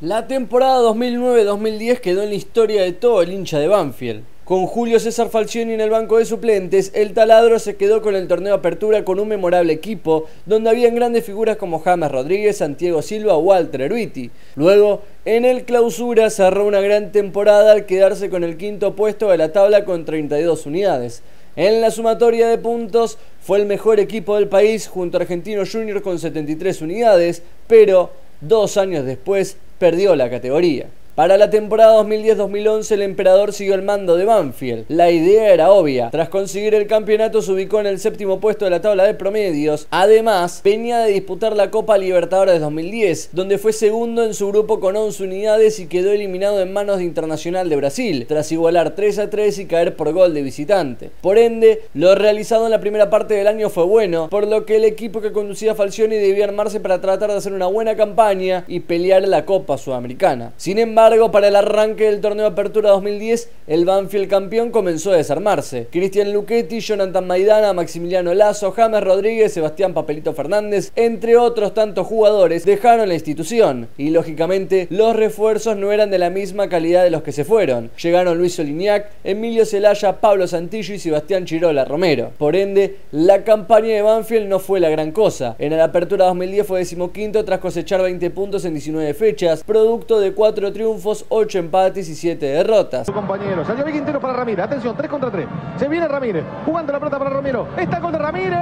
La temporada 2009-2010 quedó en la historia de todo el hincha de Banfield. Con Julio César Falcioni en el banco de suplentes, el taladro se quedó con el torneo Apertura con un memorable equipo, donde habían grandes figuras como James Rodríguez, Santiago Silva o Walter Erviti. Luego, en el Clausura cerró una gran temporada al quedarse con el quinto puesto de la tabla con 32 unidades. En la sumatoria de puntos, fue el mejor equipo del país junto a Argentinos Juniors con 73 unidades, pero 2 años después perdió la categoría. Para la temporada 2010-2011 el emperador siguió el mando de Banfield. La idea era obvia. Tras conseguir el campeonato se ubicó en el séptimo puesto de la tabla de promedios. Además, venía de disputar la Copa Libertadores 2010, donde fue segundo en su grupo con 11 unidades y quedó eliminado en manos de Internacional de Brasil, tras igualar 3-3 y caer por gol de visitante. Por ende, lo realizado en la primera parte del año fue bueno, por lo que el equipo que conducía Falcioni debía armarse para tratar de hacer una buena campaña y pelear la Copa Sudamericana. Sin embargo, para el arranque del torneo Apertura 2010, el Banfield campeón comenzó a desarmarse. Cristian Luchetti, Jonathan Maidana, Maximiliano Lazo, James Rodríguez, Sebastián Papelito Fernández, entre otros tantos jugadores, dejaron la institución. Y lógicamente, los refuerzos no eran de la misma calidad de los que se fueron. Llegaron Luis Olignac, Emilio Celaya, Pablo Santillo y Sebastián Chirola Romero. Por ende, la campaña de Banfield no fue la gran cosa. En la Apertura 2010 fue 15º tras cosechar 20 puntos en 19 fechas, producto de 4 triunfos, 8 empates y 7 derrotas. Su compañero, salió bien Quintero para Ramírez, atención, 3 contra 3, se viene Ramírez, jugando la pelota para Romero, está contra Ramírez,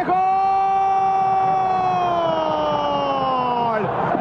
¡gol!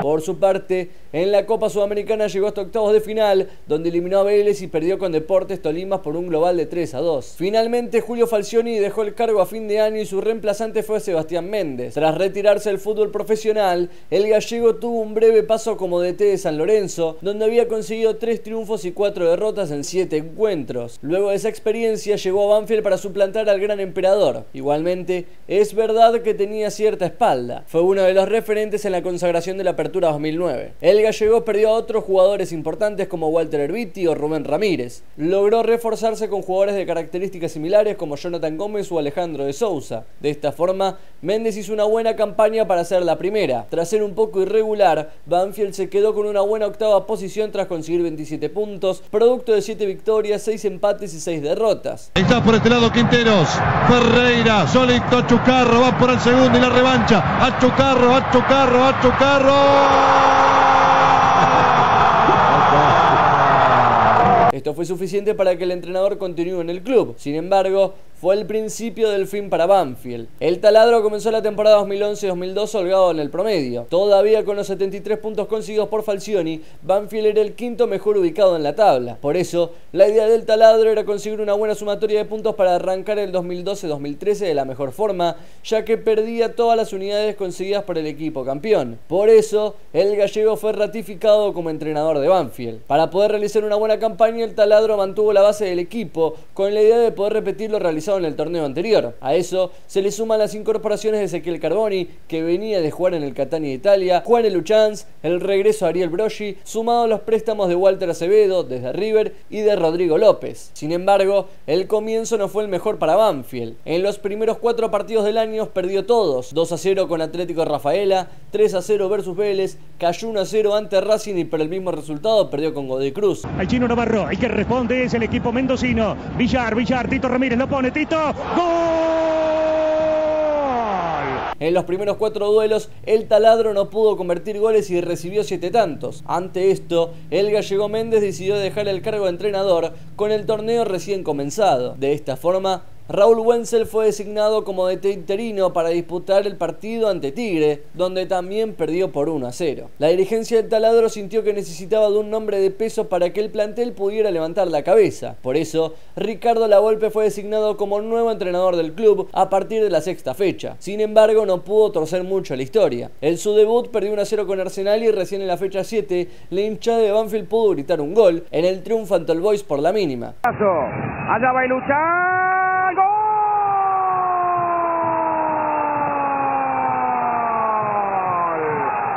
Por su parte, en la Copa Sudamericana llegó hasta octavos de final, donde eliminó a Vélez y perdió con Deportes Tolima por un global de 3-2. Finalmente, Julio Falcioni dejó el cargo a fin de año y su reemplazante fue Sebastián Méndez. Tras retirarse del fútbol profesional, el gallego tuvo un breve paso como DT de San Lorenzo, donde había conseguido 3 triunfos y 4 derrotas en 7 encuentros. Luego de esa experiencia llegó a Banfield para suplantar al gran emperador. Igualmente, es verdad que tenía cierta espalda. Fue uno de los referentes en la consagración de la Apertura 2009. El gallego perdió a otros jugadores importantes como Walter Erviti o Rubén Ramírez. Logró reforzarse con jugadores de características similares como Jonathan Gómez o Alejandro de Sousa. De esta forma, Méndez hizo una buena campaña para ser la primera. Tras ser un poco irregular, Banfield se quedó con una buena octava posición tras conseguir 27 puntos, producto de 7 victorias, 6 empates y 6 derrotas. Está por este lado Quinteros, Ferreira, solito Achucarro, va por el segundo y la revancha. Achucarro, Achucarro, Achucarro. Esto fue suficiente para que el entrenador continúe en el club. Sin embargo, fue el principio del fin para Banfield. El taladro comenzó la temporada 2011-2012 holgado en el promedio. Todavía con los 73 puntos conseguidos por Falcioni, Banfield era el quinto mejor ubicado en la tabla. Por eso, la idea del taladro era conseguir una buena sumatoria de puntos para arrancar el 2012-2013 de la mejor forma, ya que perdía todas las unidades conseguidas por el equipo campeón. Por eso, el gallego fue ratificado como entrenador de Banfield. Para poder realizar una buena campaña, el taladro mantuvo la base del equipo, con la idea de poder repetir lo realizado en el torneo anterior. A eso se le suman las incorporaciones de Ezequiel Carboni, que venía de jugar en el Catania de Italia, Juan Luchans, el regreso a Ariel Broggi, sumado a los préstamos de Walter Acevedo desde River y de Rodrigo López. Sin embargo, el comienzo no fue el mejor para Banfield. En los primeros 4 partidos del año perdió todos: 2-0 con Atlético Rafaela, 3-0 versus Vélez, cayó 1-0 ante Racing y por el mismo resultado perdió con Godoy Cruz. Al Chino Navarro, el que responde es el equipo mendocino. Villar, Tito Ramírez lo pone, Tito, ¡gol! En los primeros 4 duelos, el taladro no pudo convertir goles y recibió 7 tantos. Ante esto, el gallego Méndez decidió dejar el cargo de entrenador con el torneo recién comenzado. De esta forma, Raúl Wenzel fue designado como DT interino para disputar el partido ante Tigre, donde también perdió por 1-0. La dirigencia del taladro sintió que necesitaba de un nombre de peso para que el plantel pudiera levantar la cabeza. Por eso, Ricardo Lavolpe fue designado como nuevo entrenador del club a partir de la 6ª fecha. Sin embargo, no pudo torcer mucho la historia. En su debut perdió 1-0 con Arsenal y recién en la fecha 7, la hinchada de Banfield pudo gritar un gol en el triunfo ante el Boys por la mínima. Allá va a luchar.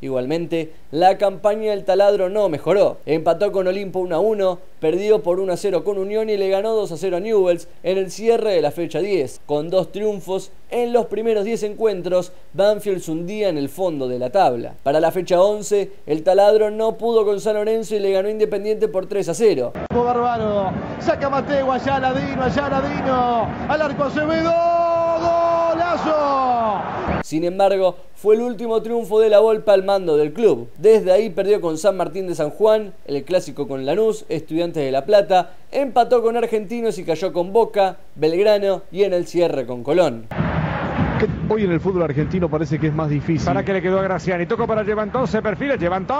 Igualmente, la campaña del taladro no mejoró. Empató con Olimpo 1-1, perdió por 1-0 con Unión y le ganó 2-0 a Newell's en el cierre de la fecha 10. Con 2 triunfos en los primeros 10 encuentros, Banfield se hundía en el fondo de la tabla. Para la fecha 11, el taladro no pudo con San Lorenzo y le ganó Independiente por 3-0. Bárbaro, saca Mateo, allá Ladino, al arco Acevedo, ¡golazo! Sin embargo, fue el último triunfo de la Volpe al mando del club. Desde ahí perdió con San Martín de San Juan, el clásico con Lanús, Estudiantes de La Plata, empató con Argentinos y cayó con Boca, Belgrano y en el cierre con Colón. Hoy en el fútbol argentino parece que es más difícil. Para que le quedó a Graciani. Tocó para Levantó, se perfila, Levantó.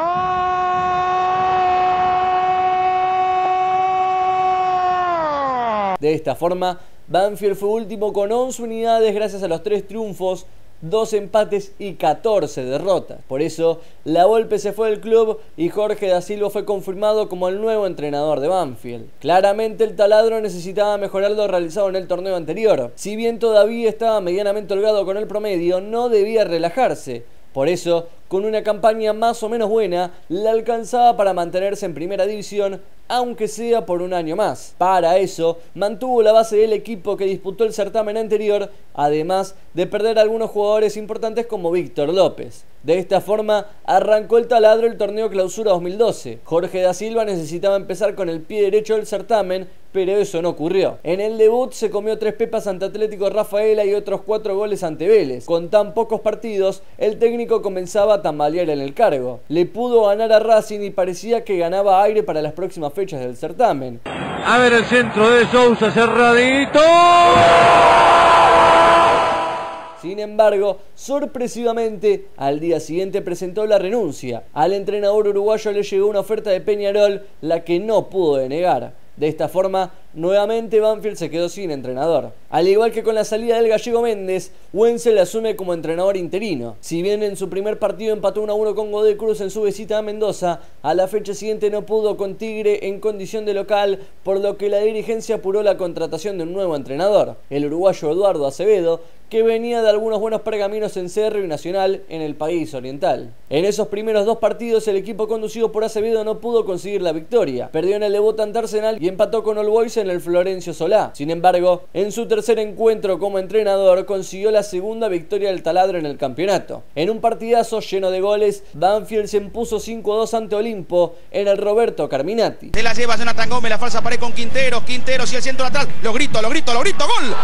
De esta forma, Banfield fue último con 11 unidades gracias a los 3 triunfos, 2 empates y 14 derrotas. Por eso, la Volpe se fue del club y Jorge da Silva fue confirmado como el nuevo entrenador de Banfield. Claramente el taladro necesitaba mejorar lo realizado en el torneo anterior. Si bien todavía estaba medianamente holgado con el promedio, no debía relajarse. Por eso, con una campaña más o menos buena, la alcanzaba para mantenerse en primera división, aunque sea por un año más. Para eso, mantuvo la base del equipo que disputó el certamen anterior, además de perder a algunos jugadores importantes como Víctor López. De esta forma, arrancó el taladro el torneo Clausura 2012. Jorge da Silva necesitaba empezar con el pie derecho del certamen, pero eso no ocurrió. En el debut se comió 3 pepas ante Atlético Rafaela y otros 4 goles ante Vélez. Con tan pocos partidos, el técnico comenzaba a tambalear en el cargo. Le pudo ganar a Racing y parecía que ganaba aire para las próximas fechas del certamen. A ver el centro de Sousa, cerradito. Sin embargo, sorpresivamente, al día siguiente presentó la renuncia. Al entrenador uruguayo le llegó una oferta de Peñarol, la que no pudo denegar. De esta forma, nuevamente Banfield se quedó sin entrenador. Al igual que con la salida del gallego Méndez, Wenzel asume como entrenador interino. Si bien en su primer partido empató 1-1 con Godoy Cruz en su visita a Mendoza, a la fecha siguiente no pudo con Tigre en condición de local, por lo que la dirigencia apuró la contratación de un nuevo entrenador, el uruguayo Eduardo Acevedo, que venía de algunos buenos pergaminos en Cerro y Nacional en el país oriental. En esos primeros 2 partidos, el equipo conducido por Acevedo no pudo conseguir la victoria. Perdió en el debut ante Arsenal y empató con All Boys en el Florencio Solá. Sin embargo, en su tercer encuentro como entrenador, consiguió la segunda victoria del taladro en el campeonato. En un partidazo lleno de goles, Banfield se impuso 5-2 ante Olimpo en el Roberto Carminati. Se la lleva Jonathan Gómez, la falsa pared con Quinteros y el centro atrás. Lo grito, ¡gol! ¡Gol!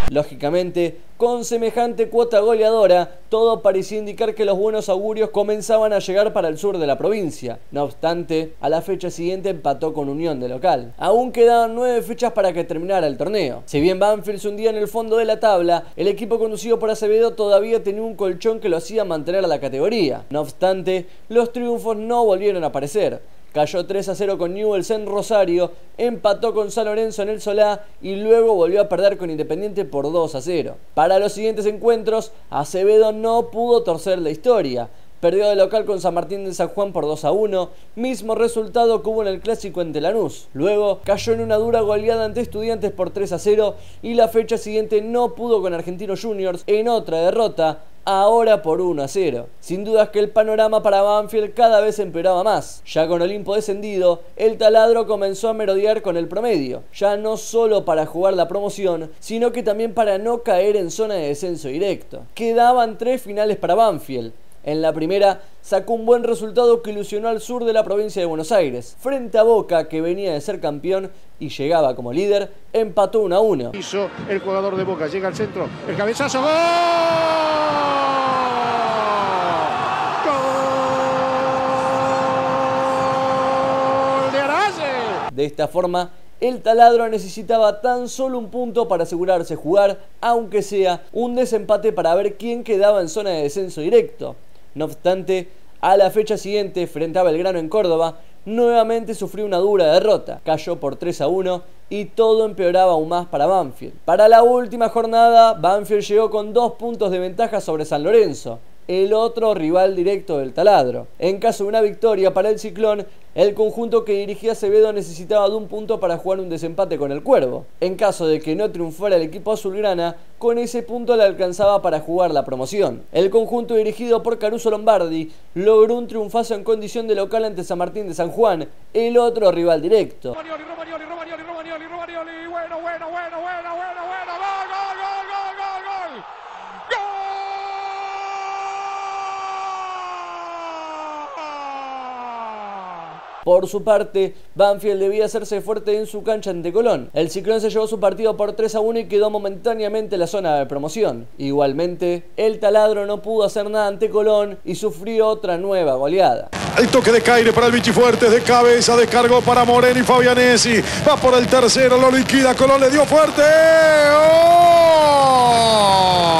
Lógicamente, con semejante cuota goleadora, todo parecía indicar que los buenos augurios comenzaban a llegar para el sur de la provincia. No obstante, a la fecha siguiente empató con Unión de local. Aún quedaban 9 fechas para que terminara el torneo. Si bien Banfield se hundía en el fondo de la tabla, el equipo conducido por Acevedo todavía tenía un colchón que lo hacía mantener a la categoría. No obstante, los triunfos no volvieron a aparecer. Cayó 3-0 con Newell's en Rosario, empató con San Lorenzo en el Solá y luego volvió a perder con Independiente por 2-0. Para los siguientes encuentros, Acevedo no pudo torcer la historia. Perdió de local con San Martín de San Juan por 2-1, mismo resultado que hubo en el clásico ante Lanús. Luego cayó en una dura goleada ante Estudiantes por 3-0 y la fecha siguiente no pudo con Argentinos Juniors en otra derrota, ahora por 1-0. Sin dudas que el panorama para Banfield cada vez empeoraba más. Ya con Olimpo descendido, el taladro comenzó a merodear con el promedio, ya no solo para jugar la promoción, sino que también para no caer en zona de descenso directo. Quedaban 3 finales para Banfield. En la primera, sacó un buen resultado que ilusionó al sur de la provincia de Buenos Aires. Frente a Boca, que venía de ser campeón y llegaba como líder, empató 1-1. Hizo el jugador de Boca, llega al centro, el cabezazo, ¡gol! ¡Gol de Arase! De esta forma, el taladro necesitaba tan solo un punto para asegurarse jugar, aunque sea un desempate para ver quién quedaba en zona de descenso directo. No obstante, a la fecha siguiente, frente a Belgrano en Córdoba, nuevamente sufrió una dura derrota. Cayó por 3-1 y todo empeoraba aún más para Banfield. Para la última jornada, Banfield llegó con 2 puntos de ventaja sobre San Lorenzo. el otro rival directo del taladro. En caso de una victoria para el Ciclón, el conjunto que dirigía Acevedo necesitaba de un punto para jugar un desempate con el Cuervo. En caso de que no triunfara el equipo azulgrana, con ese punto le alcanzaba para jugar la promoción. El conjunto dirigido por Caruso Lombardi logró un triunfazo en condición de local ante San Martín de San Juan, el otro rival directo. Romagnoli, bueno, gol. Por su parte, Banfield debía hacerse fuerte en su cancha ante Colón. El Ciclón se llevó su partido por 3-1 y quedó momentáneamente en la zona de promoción. Igualmente, el Taladro no pudo hacer nada ante Colón y sufrió otra nueva goleada. El toque de Caire para el Bichifuertes, de cabeza, descargó para Moreno y Fabianesi. Va por el tercero, lo liquida, Colón le dio fuerte.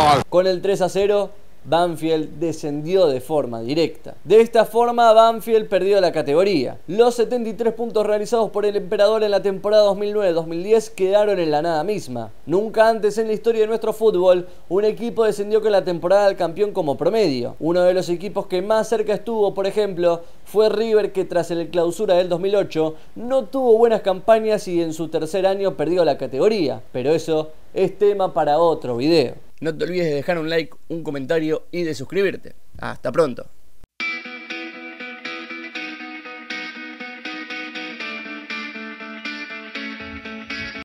¡Gol! Con el 3-0, Banfield descendió de forma directa. De esta forma, Banfield perdió la categoría. Los 73 puntos realizados por el Emperador en la temporada 2009-2010 quedaron en la nada misma. Nunca antes en la historia de nuestro fútbol, un equipo descendió con la temporada del campeón como promedio. Uno de los equipos que más cerca estuvo, por ejemplo, fue River, que tras el clausura del 2008 no tuvo buenas campañas y en su tercer año perdió la categoría. Pero eso es tema para otro video. No te olvides de dejar un like, un comentario y de suscribirte. Hasta pronto.